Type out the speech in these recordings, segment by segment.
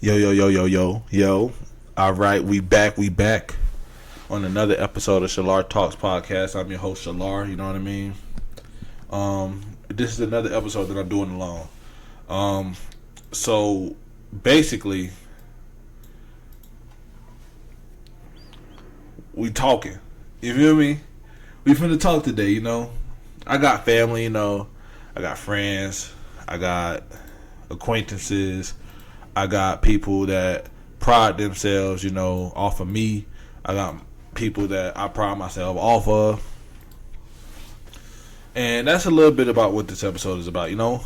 Yo. All right, we back on another episode of ShalaarTalks podcast. I'm your host, Shalar, you know what I mean? This is another episode that I'm doing alone. So, basically, we talking. You feel me? We finna talk today, you know? I got family, you know? I got friends. I got acquaintances. I got people that pride themselves, you know, off of me. I got people that I pride myself off of. And that's a little bit about what this episode is about, you know.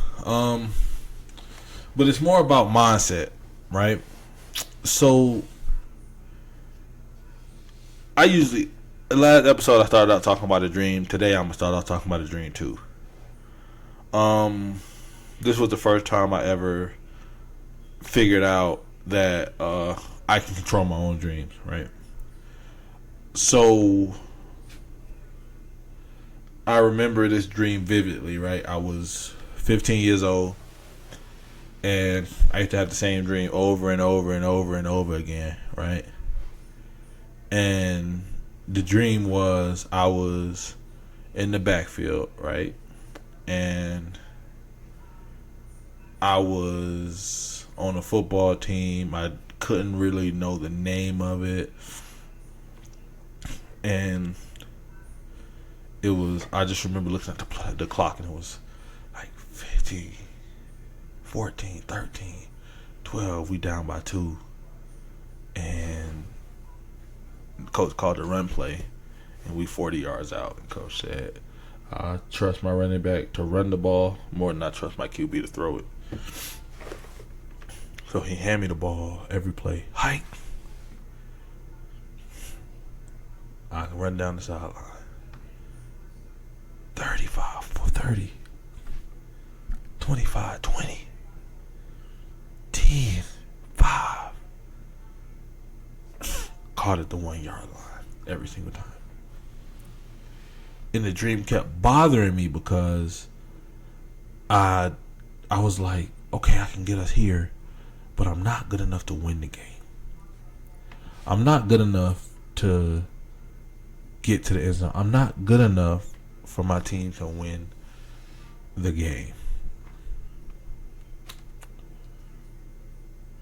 But it's more about mindset, right? So, last episode I started out talking about a dream. Today I'm going to start out talking about a dream too. This was the first time I ever figured out that I can control my own dreams, right? So I remember this dream vividly, right? I was 15 years old, and I used to have the same dream over and over and over and over again, right? And the dream was I was in the backfield, right? And I was on a football team. I couldn't really know the name of it. And I just remember looking at the clock, and it was like 15, 14, 13, 12. We down by 2. And the coach called a run play, and we 40 yards out. And coach said, I trust my running back to run the ball more than I trust my QB to throw it. So he handed me the ball every play. Hike. I can run down the sideline. 35 for 30. 25, 20. 10, 5. Caught at the 1 yard line every single time. And the dream kept bothering me because I was like, okay, I can get us here, but I'm not good enough to win the game. I'm not good enough to get to the end zone. I'm not good enough for my team to win the game.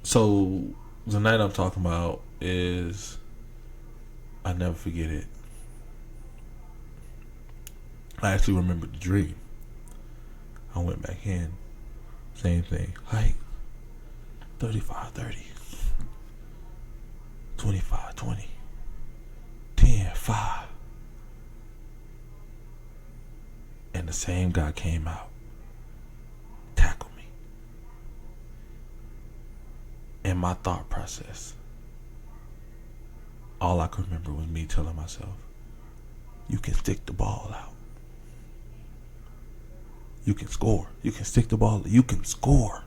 So the night I'm talking about is, I never forget it. I actually remember the dream. I went back in. Same thing. Like 35, 30. 25, 20. 10, 5. And the same guy came out. Tackled me. And my thought process, all I could remember was me telling myself, you can stick the ball out. You can score. You can stick the ball. You can score.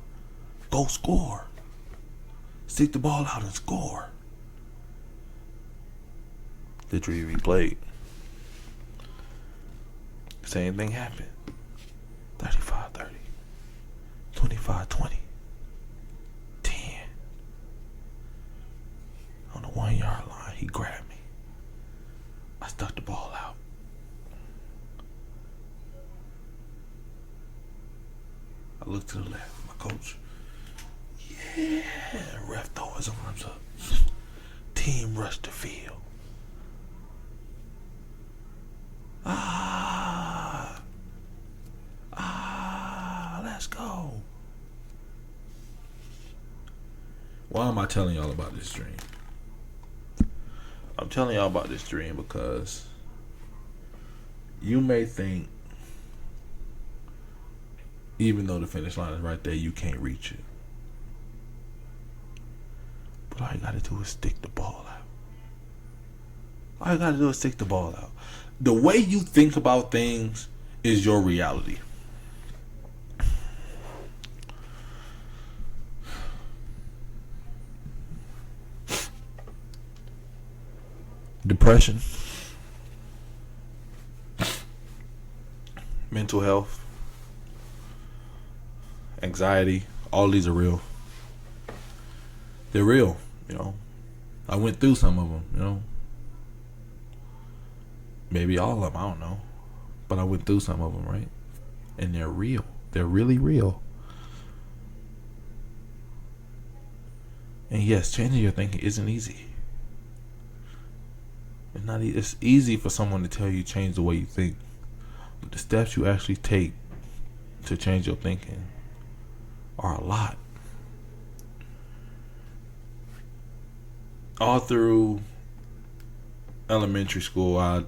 Go score. Stick the ball out and score. The dream replayed. Same thing happened. 35, 30. 25, 20. 10. On the 1 yard line, he grabbed me. I stuck the ball out. I looked to the left. My coach. Yeah. Ref throw his arms up. Team rushed the field. Let's go. Why am I telling y'all about this dream? I'm telling y'all about this dream because you may think, even though the finish line is right there, you can't reach it. But all you gotta do is stick the ball out. All you gotta do is stick the ball out. The way you think about things is your reality. Depression, mental health, anxiety, all these are real. they're real. You know, I went through some of them. You know, maybe all of them. I don't know, but I went through some of them, right? And they're real. They're really real. And yes, changing your thinking isn't easy. It's not. It's easy for someone to tell you change the way you think, but the steps you actually take to change your thinking are a lot. All through elementary school, I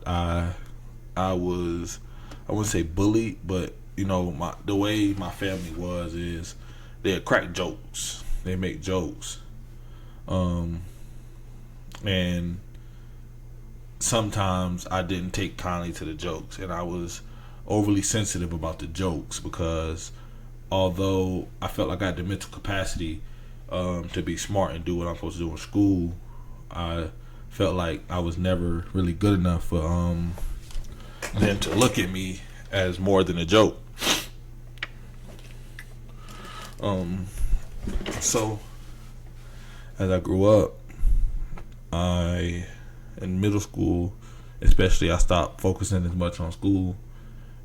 was, I wouldn't say bullied, but you know, the way my family was is they crack jokes. They make jokes, and sometimes I didn't take kindly to the jokes, and I was overly sensitive about the jokes because although I felt like I had the mental capacity to be smart and do what I'm supposed to do in school, I felt like I was never really good enough for them to look at me as more than a joke. So as I grew up, in middle school especially, I stopped focusing as much on school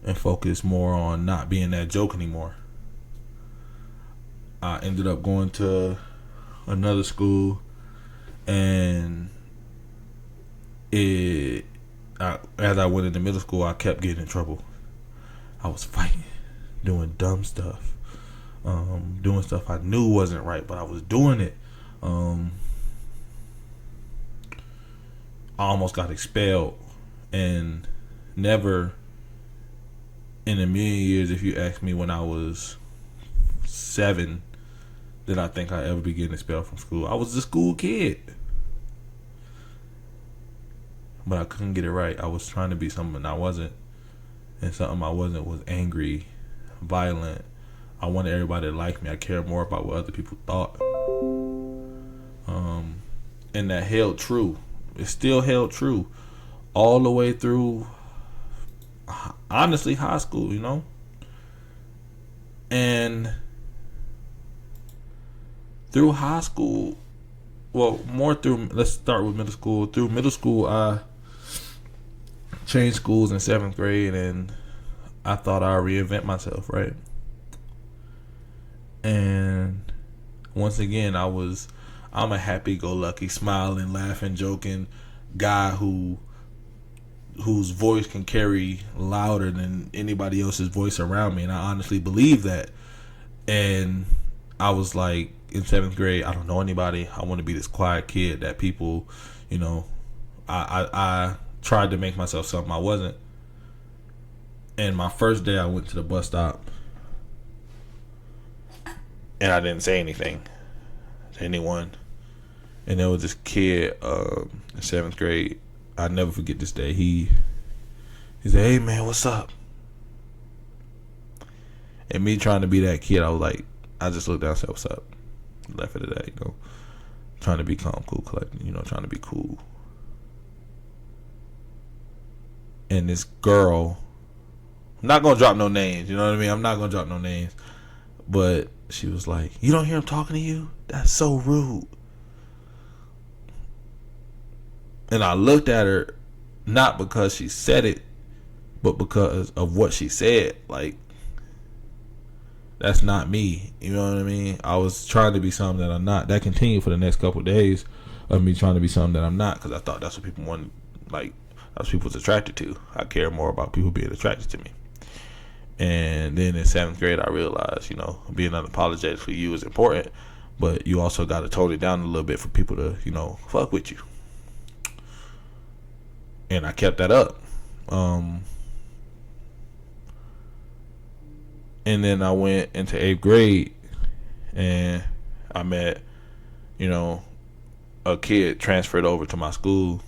and focused more on not being that joke anymore. I ended up going to another school, and as I went into middle school, I kept getting in trouble. I was fighting, doing dumb stuff, doing stuff I knew wasn't right, but I was doing it. I almost got expelled, and never in a million years, if you ask me when I was 7, did I think I'd ever be getting expelled from school. I was a school kid, but I couldn't get it right. I was trying to be something I wasn't, and something I wasn't was angry, violent. I wanted everybody to like me. I cared more about what other people thought, and that held true. It still held true all the way through, honestly, high school, you know? And through high school, well, more through, let's start with middle school. Through middle school, I changed schools in 7th grade, and I thought I'd reinvent myself, right? And once again, I'm a happy-go-lucky, smiling, laughing, joking guy whose voice can carry louder than anybody else's voice around me, and I honestly believe that. And I was like, in 7th grade, I don't know anybody. I want to be this quiet kid that people, you know, I tried to make myself something I wasn't. And my first day, I went to the bus stop, and I didn't say anything to anyone. And there was this kid in 7th grade. I'll never forget this day. He said, "Hey man, what's up?" And me trying to be that kid, I was like, I just looked down and said, "What's up?" Left it at that, you know. Trying to be calm, cool, collected, you know, trying to be cool. And this girl, I'm not gonna drop no names, you know what I mean? I'm not gonna drop no names. But she was like, "You don't hear him talking to you? That's so rude." And I looked at her, not because she said it, but because of what she said. Like, that's not me. You know what I mean? I was trying to be something that I'm not. That continued for the next couple of days of me trying to be something that I'm not, because I thought that's what people wanted. Like, that's what people was attracted to. I care more about people being attracted to me. And then in 7th grade, I realized, you know, being unapologetic for you is important, but you also got to tone it down a little bit for people to, you know, fuck with you. And I kept that up. And then I went into 8th grade, and I met, you know, a kid transferred over to my school.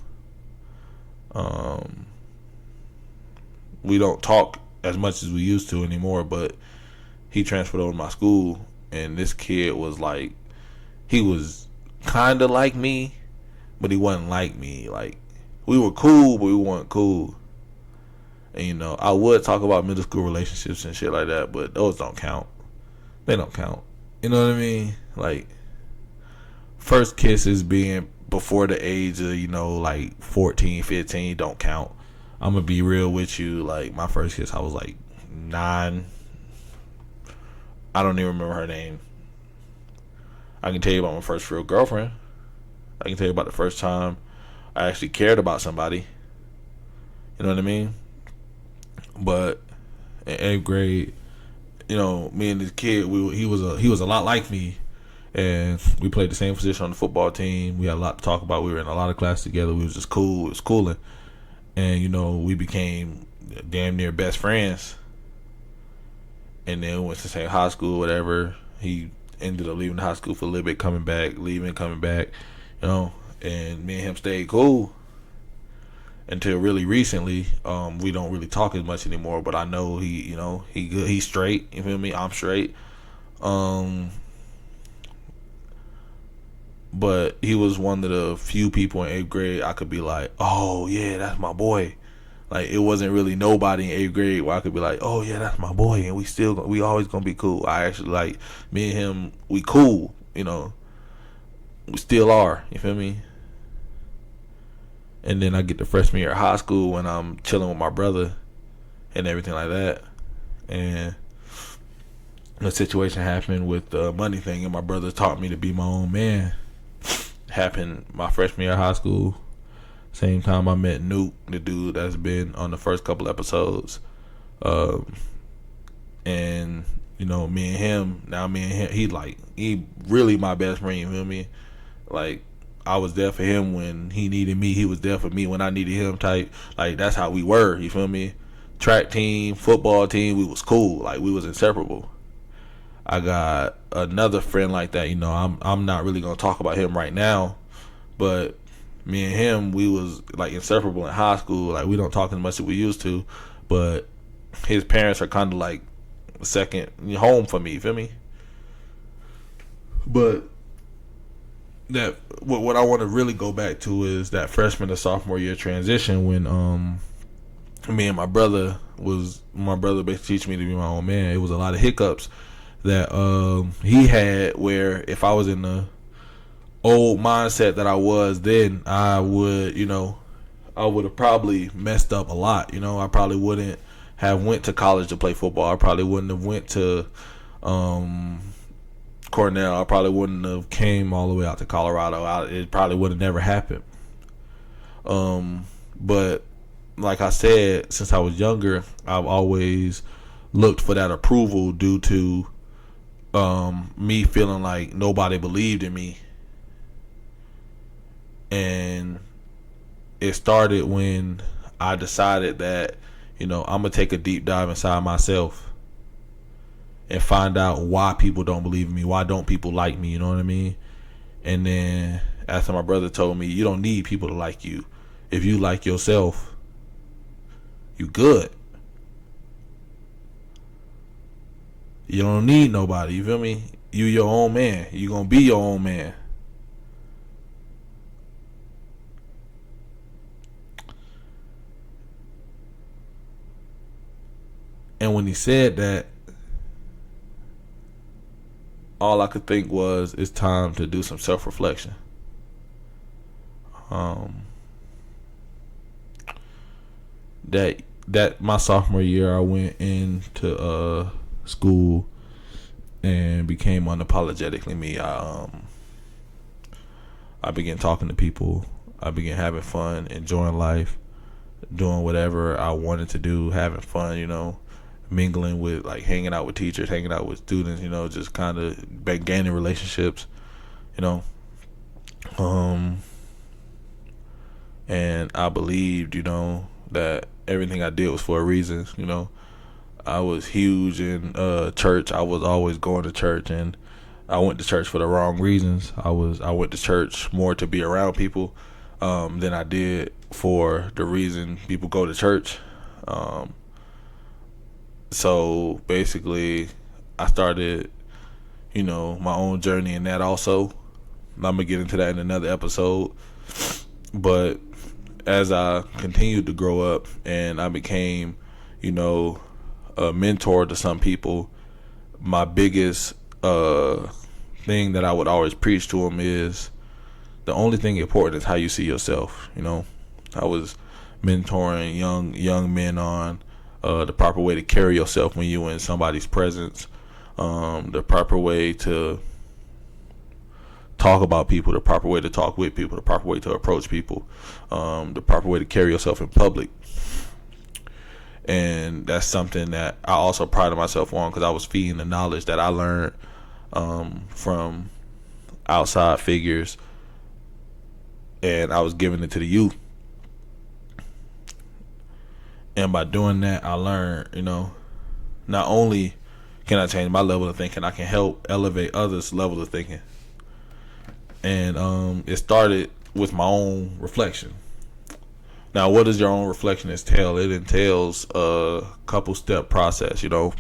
We don't talk as much as we used to anymore, but he transferred over to my school, and this kid was like, he was kind of like me, but he wasn't like me. Like, we were cool, but we weren't cool. And, you know, I would talk about middle school relationships and shit like that, but those don't count. They don't count. You know what I mean? Like, first kisses being before the age of, like 14, 15 don't count. I'm gonna be real with you. Like, my first kiss, I was like 9. I don't even remember her name. I can tell you about my first real girlfriend. I can tell you about the first time I actually cared about somebody. You know what I mean? But in 8th grade, me and this kid, he was a lot like me, and we played the same position on the football team. We had a lot to talk about. We were in a lot of classes together. We was just cool. It was cooling, and we became damn near best friends. And then we went to the same high school, whatever. He ended up leaving the high school for a little bit, coming back, leaving, coming back, and me and him stayed cool until really recently. We don't really talk as much anymore, but I know he good, he's straight, you feel me? I'm straight. But he was one of the few people in 8th grade I could be like, oh yeah, that's my boy. Like, it wasn't really nobody in 8th grade where I could be like, oh yeah, that's my boy, and we always gonna be cool. I actually, like, me and him, we cool, we still are, you feel me? And then I get to freshman year of high school when I'm chilling with my brother and everything like that, and a situation happened with the money thing, and my brother taught me to be my own man. Happened my freshman year of high school. Same time I met Nuke, the dude that's been on the first couple episodes. And, me and him, he really my best friend, you feel me? Like, I was there for him when he needed me. He was there for me when I needed him type. Like, that's how we were, you feel me? Track team, football team, we was cool. Like, we was inseparable. I got another friend like that, I'm not really going to talk about him right now, but me and him, we was like inseparable in high school. Like, we don't talk as much as we used to, but his parents are kind of like second home for me, you feel me? But what I want to really go back to is that freshman to sophomore year transition when me and my brother basically teaching me to be my own man. It was a lot of hiccups that he had, where if I was in the old mindset that I was then, I would have probably messed up a lot. I probably wouldn't have went to college to play football. I probably wouldn't have went to Cornell. I probably wouldn't have came all the way out to Colorado. It probably would have never happened. But like I said, since I was younger, I've always looked for that approval due to me feeling like nobody believed in me. And it started when I decided that, I'm going to take a deep dive inside myself and find out why people don't believe in me. Why don't people like me? You know what I mean? And then after my brother told me, you don't need people to like you. If you like yourself, you good. You don't need nobody. You feel me? You your own man. You gonna be your own man. And when he said that, all I could think was, it's time to do some self-reflection. That my sophomore year, I went into school and became unapologetically me. I began talking to people. I began having fun, enjoying life, doing whatever I wanted to do, having fun, mingling with, like, hanging out with teachers, hanging out with students, just kind of gaining relationships, and I believed, that everything I did was for a reason. I was huge in church. I was always going to church, and I went to church for the wrong reasons. I went to church more to be around people than I did for the reason people go to church. So basically, I started, my own journey in that also. I'm going to get into that in another episode. But as I continued to grow up and I became, a mentor to some people, my biggest thing that I would always preach to them is the only thing important is how you see yourself. I was mentoring young men on the proper way to carry yourself when you're in somebody's presence, the proper way to talk about people, the proper way to talk with people, the proper way to approach people, the proper way to carry yourself in public. And that's something that I also prided myself on, because I was feeding the knowledge that I learned from outside figures, and I was giving it to the youth. And by doing that, I learned, not only can I change my level of thinking, I can help elevate others' level of thinking. And it started with my own reflection. Now, what does your own reflection entail? It entails a couple step process. The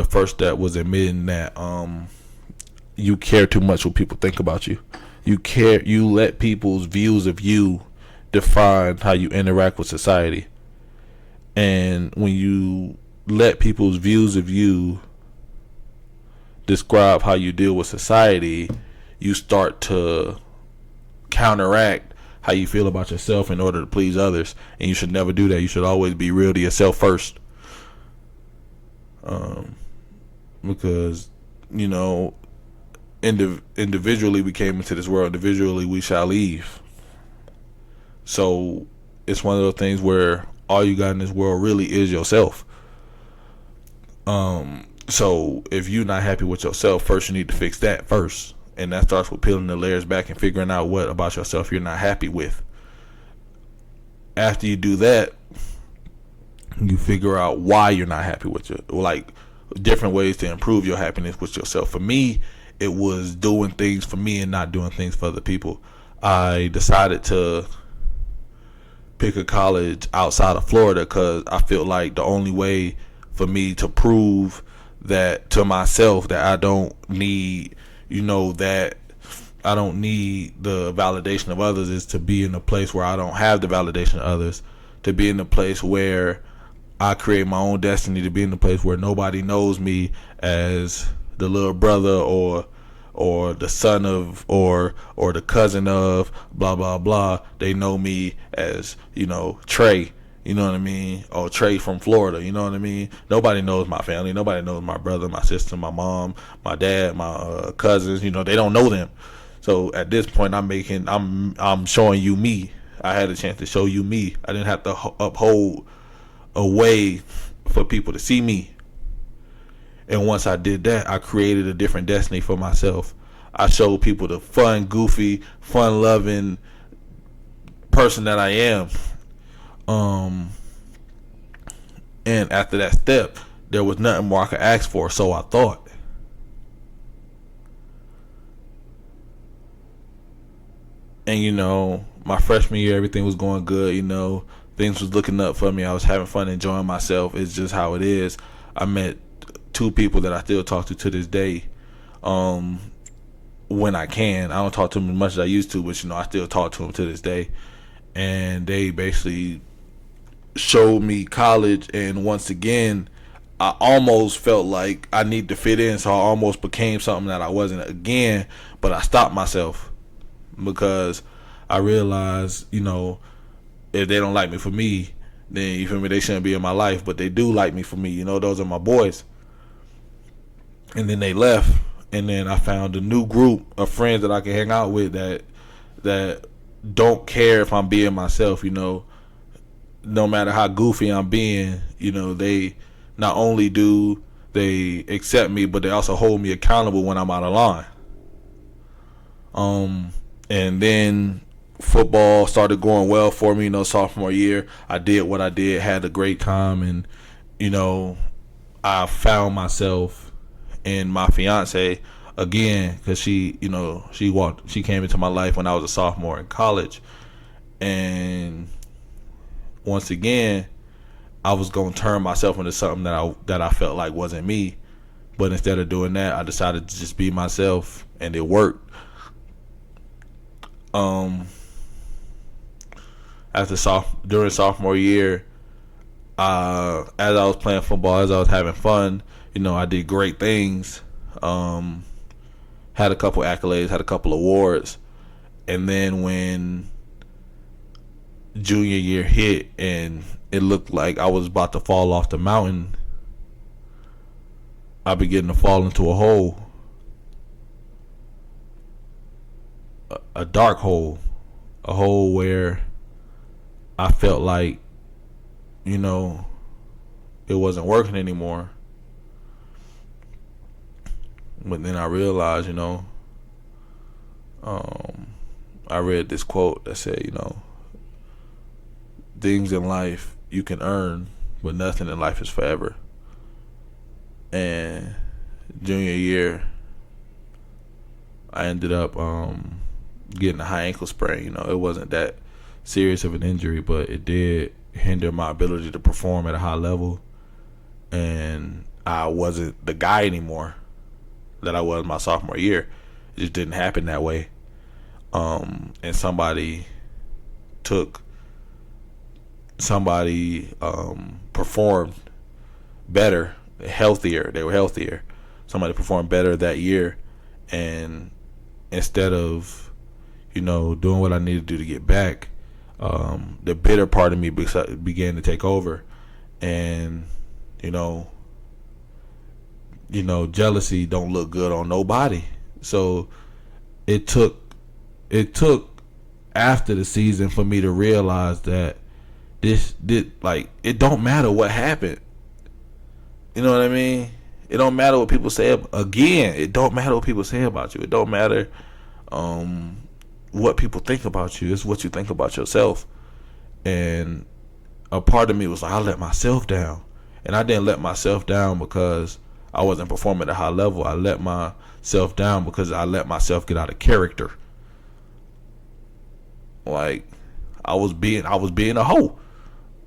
first step was admitting that you care too much what people think about you. You let people's views of you define how you interact with society. And when you let people's views of you describe how you deal with society, you start to counteract how you feel about yourself in order to please others. And you should never do that. You should always be real to yourself first. Because, individually we came into this world, individually we shall leave. So it's one of those things where all you got in this world really is yourself. So if you're not happy with yourself, first you need to fix that first. And that starts with peeling the layers back and figuring out what about yourself you're not happy with. After you do that, you figure out why you're not happy with different ways to improve your happiness with yourself. For me, it was doing things for me and not doing things for other people. I decided to pick a college outside of Florida because I feel like the only way for me to prove that to myself that I don't need, that I don't need the validation of others is to be in a place where I don't have the validation of others, to be in a place where I create my own destiny, to be in a place where nobody knows me as the little brother or the son of or the cousin of blah blah blah. They know me as Trey, you know what I mean, or Trey from Florida, you know what I mean. Nobody knows my family, nobody knows my brother, my sister, my mom, my dad, my cousins. They don't know them. So at this point, I'm showing you me. I had a chance to show you me. I didn't have to uphold a way for people to see me. And once I did that, I created a different destiny for myself. I showed people the fun, goofy, fun-loving person that I am. And after that step, there was nothing more I could ask for, so I thought. And my freshman year, everything was going good. Things was looking up for me. I was having fun, enjoying myself. It's just how it is. I met two people that I still talk to this day. When I can, I don't talk to them as much as I used to, but I still talk to them to this day. And they basically showed me college, and once again, I almost felt like I need to fit in, so I almost became something that I wasn't again. But I stopped myself because I realized, if they don't like me for me, then you feel me, they shouldn't be in my life. But they do like me for me, those are my boys. And then they left, and then I found a new group of friends that I can hang out with that don't care if I'm being myself. No matter how goofy I'm being, they not only do they accept me, but they also hold me accountable when I'm out of line. And then football started going well for me, sophomore year. I did what I did, had a great time, and I found myself in my fiance again, because she came into my life when I was a sophomore in college, and once again, I was gonna turn myself into something that I felt like wasn't me. But instead of doing that, I decided to just be myself, and it worked. During sophomore year, as I was playing football, as I was having fun, I did great things. had a couple accolades, had a couple awards, and then when junior year hit and it looked like I was about to fall off the mountain, I began to fall into a hole, a dark hole, a hole where I felt like, you know, it wasn't working anymore. But then I realized, I read this quote that said, things in life you can earn, but nothing in life is forever. And junior year, I ended up getting a high ankle sprain. It wasn't that serious of an injury, but it did hinder my ability to perform at a high level. And I wasn't the guy anymore that I was my sophomore year. It just didn't happen that way. And somebody performed better, healthier. They were healthier. Somebody performed better that year, and instead of, doing what I needed to do to get back, the bitter part of me began to take over, and jealousy don't look good on nobody. So it took after the season for me to realize that it don't matter what happened. You know what I mean? It don't matter what people say. Again, it don't matter what people say about you. It don't matter what people think about you. It's what you think about yourself. And a part of me was like, I let myself down. And I didn't let myself down because I wasn't performing at a high level. I let myself down because I let myself get out of character. Like, I was being a hoe.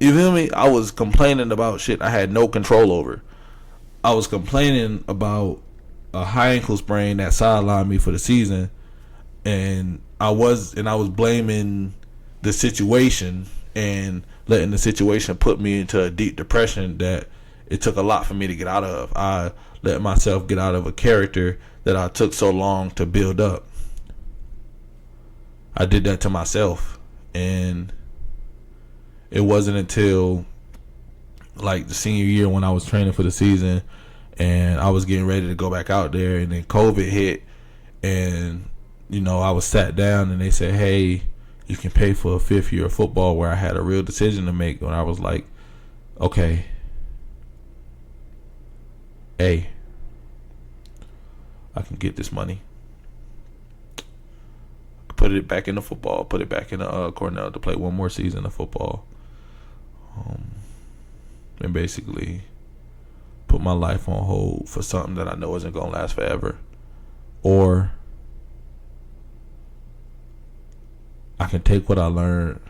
You feel me? I was complaining about shit I had no control over. I was complaining about a high ankle sprain that sidelined me for the season, and I was blaming the situation and letting the situation put me into a deep depression that it took a lot for me to get out of. I let myself get out of a character that I took so long to build up. I did that to myself, and it wasn't until like the senior year when I was training for the season and I was getting ready to go back out there, and then COVID hit, and I was sat down and they said, hey, you can pay for a fifth year of football, where I had a real decision to make. When I was like, okay, hey, I can get this money, put it back into football, put it back in Cornell to play one more season of football, and basically put my life on hold for something that I know isn't going to last forever. Or I can take what I learned,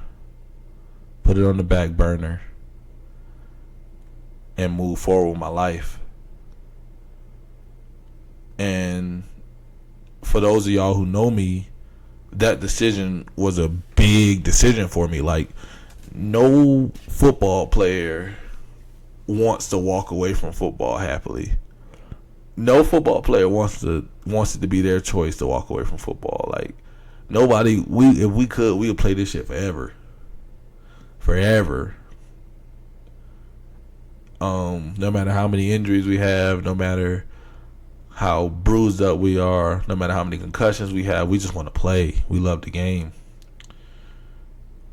put it on the back burner, and move forward with my life. And for those of y'all who know me, that decision was a big decision for me. Like, no football player wants to walk away from football happily. No football player wants it to be their choice to walk away from football. Like, nobody. If we could, we would play this shit forever. No matter how many injuries we have, no matter how bruised up we are, no matter how many concussions we have, we just want to play. We love the game.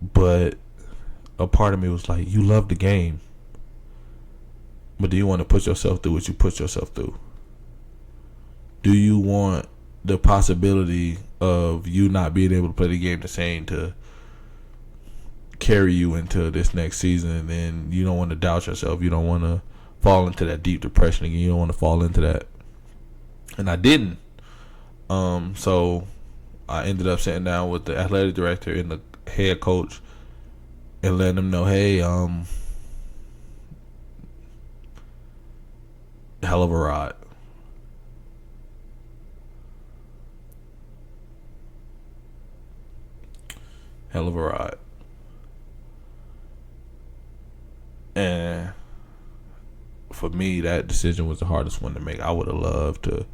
But a part of me was like, you love the game, but do you want to put yourself through what you put yourself through? Do you want the possibility of you not being able to play the game the same to carry you into this next season? And then you don't want to doubt yourself. You don't want to fall into that deep depression again. You don't want to fall into that. And I didn't. So I ended up sitting down with the athletic director and the head coach and letting them know, hey, hell of a ride. Hell of a ride. And for me, that decision was the hardest one to make. I would have loved to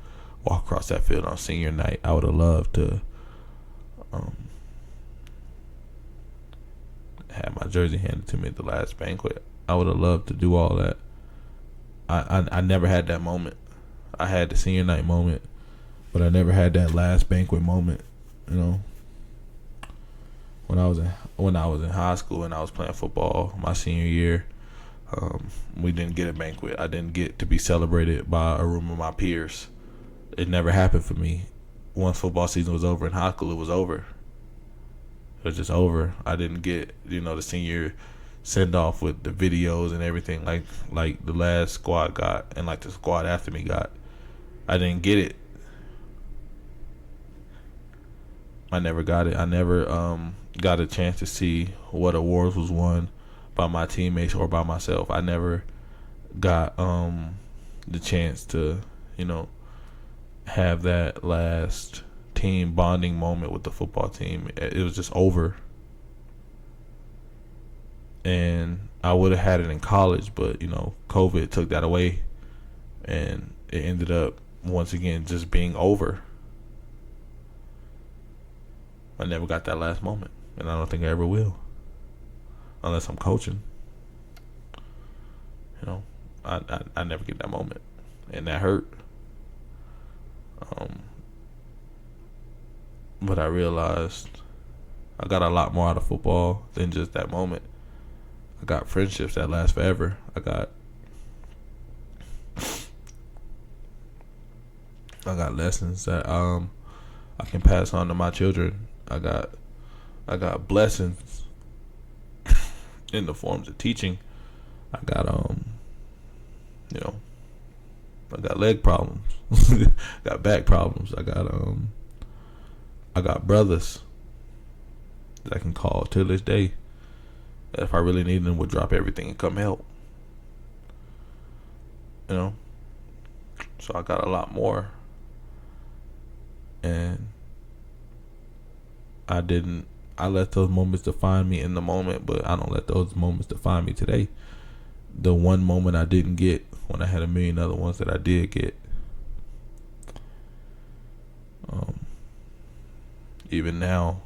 walk across that field on senior night. I would have loved to have my jersey handed to me at the last banquet. I would have loved to do all that. I never had that moment. I had the senior night moment, but I never had that last banquet moment. You know, when I was in high school and I was playing football my senior year, we didn't get a banquet. I didn't get to be celebrated by a room of my peers. It never happened for me. Once football season was over in high school, it was over. It was just over. I didn't get, the senior send off with the videos and everything like the last squad got and like the squad after me got. I didn't get it. I never got it. I never got a chance to see what awards was won by my teammates or by myself. I never got the chance to, have that last team bonding moment with the football team. It was just over. And I would have had it in college, but COVID took that away, and it ended up once again just being over. I never got that last moment, and I don't think I ever will, unless I'm coaching. I never get that moment, and that hurt. But I realized I got a lot more out of football than just that moment. I got friendships that last forever. I got lessons that I can pass on to my children. I got blessings in the forms of teaching. I got I got leg problems. Got back problems. I got brothers that I can call to this day. That if I really need them, would drop everything and come help. So I got a lot more. And I let those moments define me in the moment, but I don't let those moments define me today. The one moment I didn't get when I had a million other ones that I did get. Even now,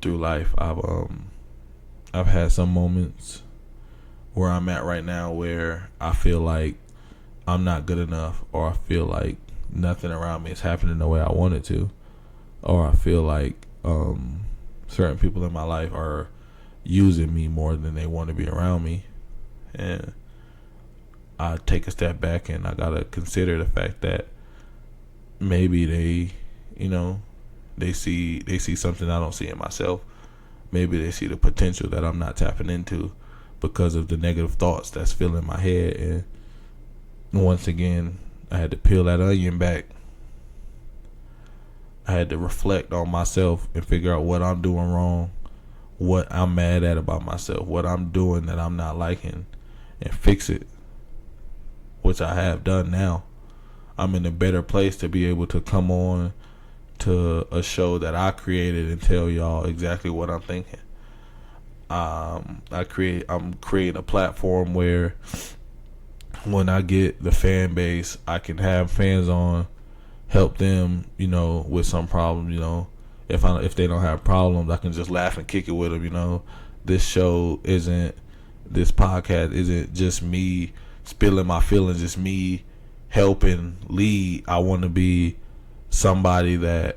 through life, I've had some moments where I'm at right now where I feel like I'm not good enough, or I feel like nothing around me is happening the way I want it to, or I feel like certain people in my life are using me more than they want to be around me, and I take a step back and I gotta consider the fact that maybe they see something I don't see in myself. Maybe they see the potential that I'm not tapping into because of the negative thoughts that's filling my head. And once again, I had to peel that onion back. I had to reflect on myself and figure out what I'm doing wrong, what I'm mad at about myself, what I'm doing that I'm not liking, and fix it, which I have done now. I'm in a better place to be able to come on to a show that I created and tell y'all exactly what I'm thinking. I'm creating a platform where when I get the fan base, I can have fans on, help them, with some problems. If they don't have problems, I can just laugh and kick it with them. This podcast isn't just me spilling my feelings. It's me helping lead. I want to be somebody that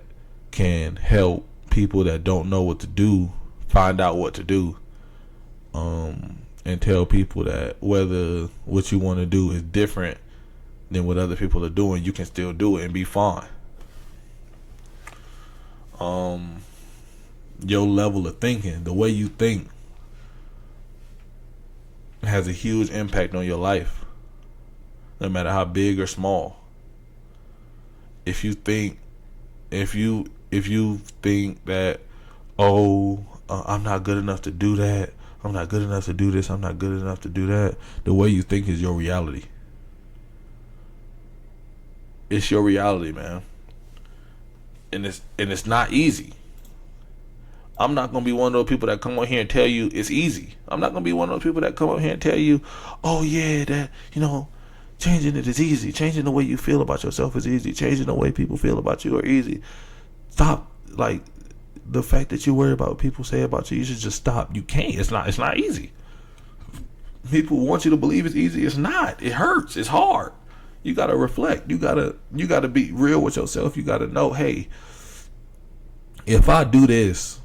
can help people that don't know what to do find out what to do, and tell people that whether what you want to do is different than what other people are doing, you can still do it and be fine. Your level of thinking, the way you think, has a huge impact on your life, no matter how big or small. If you think that, I'm not good enough to do that, I'm not good enough to do this, I'm not good enough to do that, the way you think is your reality. It's your reality, man. And it's not easy. I'm not gonna be one of those people that come on here and tell you it's easy. I'm not gonna be one of those people that come on here and tell you, oh yeah, that Changing it is easy. Changing the way you feel about yourself is easy. Changing the way people feel about you are easy. Stop, like, the fact that you worry about what people say about you. You should just stop. You can't. It's not easy. People want you to believe it's easy. It's not. It hurts. It's hard. You gotta reflect. You gotta be real with yourself. You gotta know, hey, if I do this,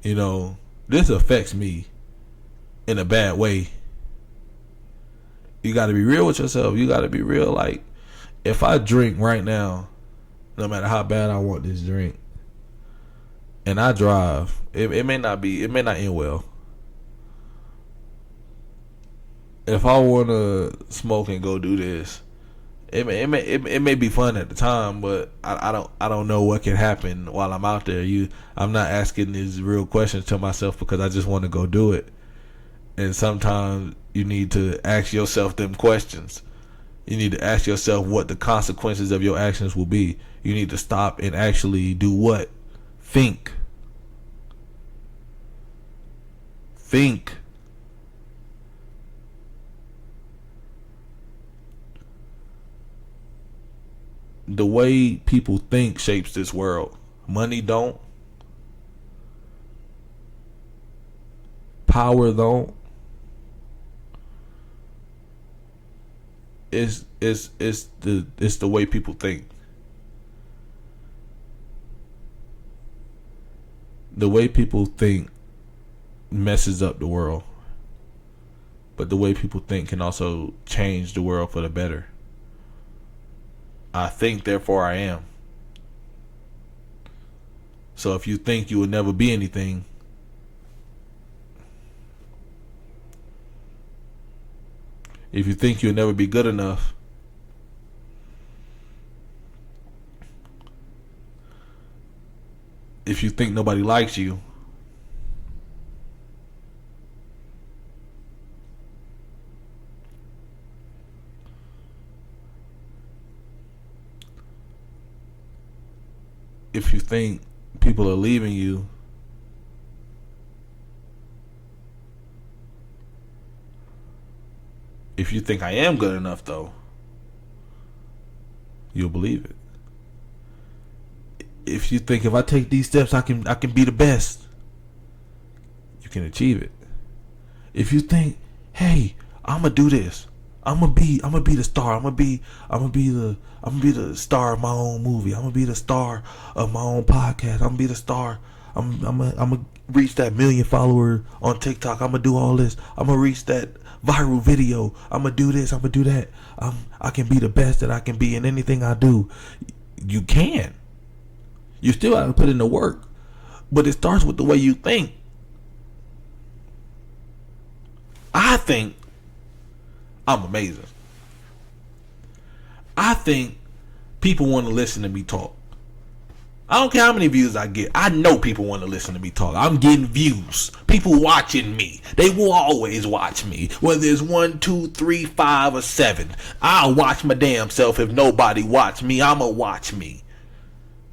this affects me in a bad way. You gotta be real with yourself. You gotta be real. Like, if I drink right now, no matter how bad I want this drink, and I drive, it may not end well. If I wanna smoke and go do this, it may be fun at the time, but I don't know what can happen while I'm out there. I'm not asking these real questions to myself because I just want to go do it. And sometimes you need to ask yourself them questions. You need to ask yourself what the consequences of your actions will be. You need to stop and actually do what? Think. The way people think shapes this world. Money don't. Power don't. It's the way people think. The way people think messes up the world. But the way people think can also change the world for the better. I think, therefore I am. So if you think you will never be anything, if you think you'll never be good enough, if you think nobody likes you, if you think people are leaving you, if you think I am good enough, though, you'll believe it. If you think if I take these steps, I can be the best, you can achieve it. If you think, hey, I'm gonna do this, I'm gonna be the star, I'm gonna be the star of my own movie, I'm gonna be the star of my own podcast, I'm gonna be the star, I'm gonna reach that 1 million followers on TikTok, I'm gonna do all this, I'm gonna reach that viral video, I'm gonna do this, I'm gonna do that, I can be the best that I can be in anything I do. You can. You still have to put in the work, but it starts with the way you think. I think I'm amazing. I think people want to listen to me talk. I don't care how many views I get. I know people want to listen to me talk. I'm getting views. People watching me. They will always watch me. Whether it's 1, 2, 3, 5, or 7. I'll watch my damn self. If nobody watch me, I'ma watch me.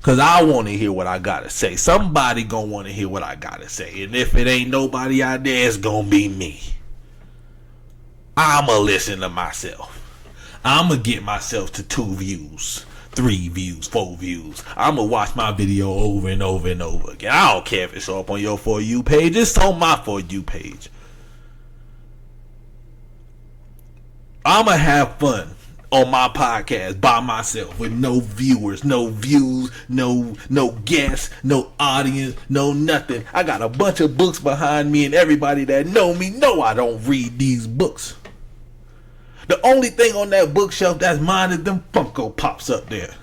Cause I want to hear what I gotta say. Somebody gonna want to hear what I gotta say. And if it ain't nobody out there, it's gonna be me. I'ma listen to myself. I'ma get myself to 2 views, 3 views, 4 views. I'ma watch my video over and over and over again. I don't care if it's up on your For You page. It's on my For You page. I'ma have fun on my podcast by myself with no viewers, no views, no guests, no audience, no nothing. I got a bunch of books behind me, and everybody that know me know I don't read these books. The only thing on that bookshelf that's mine is them Funko Pops up there.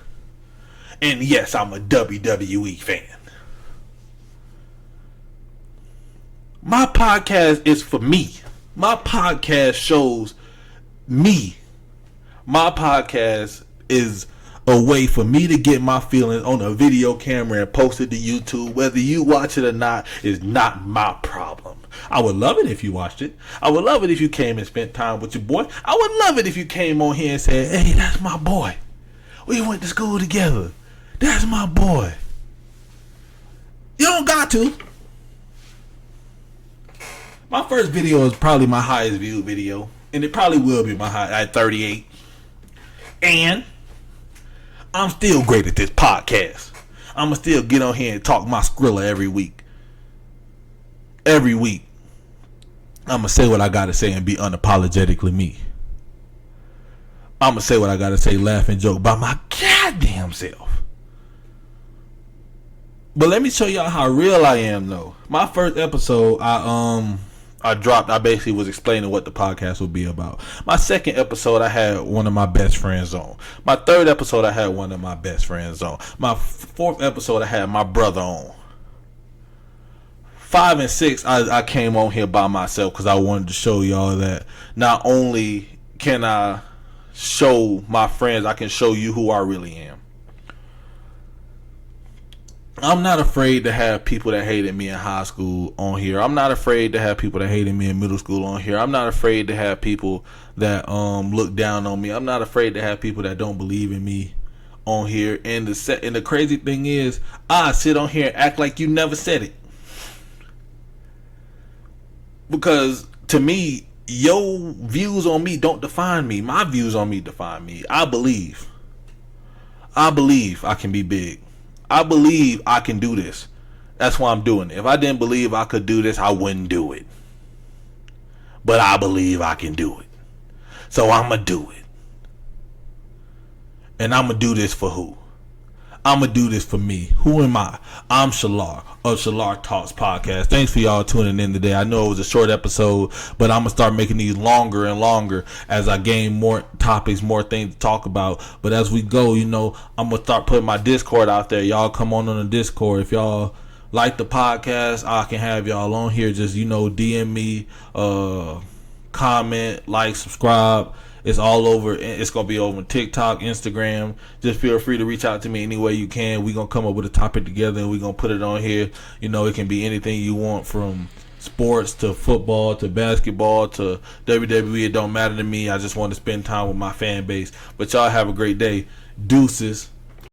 And yes, I'm a WWE fan. My podcast is for me. My podcast shows me. My podcast is a way for me to get my feelings on a video camera and post it to YouTube. Whether you watch it or not is not my problem. I would love it if you watched it. I would love it if you came and spent time with your boy. I would love it if you came on here and said, hey, that's my boy. We went to school together. That's my boy. You don't got to. My first video is probably my highest viewed video. And it probably will be my high at 38. And I'm still great at this podcast. I'ma still get on here and talk my Skrilla every week. Every week. I'ma say what I gotta say and be unapologetically me. I'ma say what I gotta say, laugh and joke by my goddamn self. But let me show y'all how real I am though. My first episode, I dropped, I basically was explaining what the podcast would be about. My second episode, I had one of my best friends on. My third episode, I had one of my best friends on. My fourth episode, I had my brother on. 5 and 6, I came on here by myself because I wanted to show y'all that not only can I show my friends, I can show you who I really am. I'm not afraid to have people that hated me in high school on here. I'm not afraid to have people that hated me in middle school on here. I'm not afraid to have people that look down on me. I'm not afraid to have people that don't believe in me on here. And the crazy thing is, I sit on here and act like you never said it. Because to me, your views on me don't define me. My views on me define me. I believe I can be big. I believe I can do this. That's why I'm doing it. If I didn't believe I could do this, I wouldn't do it. But I believe I can do it. So I'm going to do it. And I'm going to do this for who? I'm going to do this for me. Who am I? I'm Shalar of ShalaarTalks podcast. Thanks for y'all tuning in today. I know it was a short episode, but I'm going to start making these longer and longer as I gain more topics, more things to talk about. But as we go, I'm going to start putting my Discord out there. Y'all come on the Discord. If y'all like the podcast, I can have y'all on here. Just, DM me, comment, like, subscribe. It's all over. It's going to be over on TikTok, Instagram. Just feel free to reach out to me any way you can. We're going to come up with a topic together and we're going to put it on here. It can be anything you want, from sports to football to basketball to WWE. It don't matter to me. I just want to spend time with my fan base. But y'all have a great day. Deuces.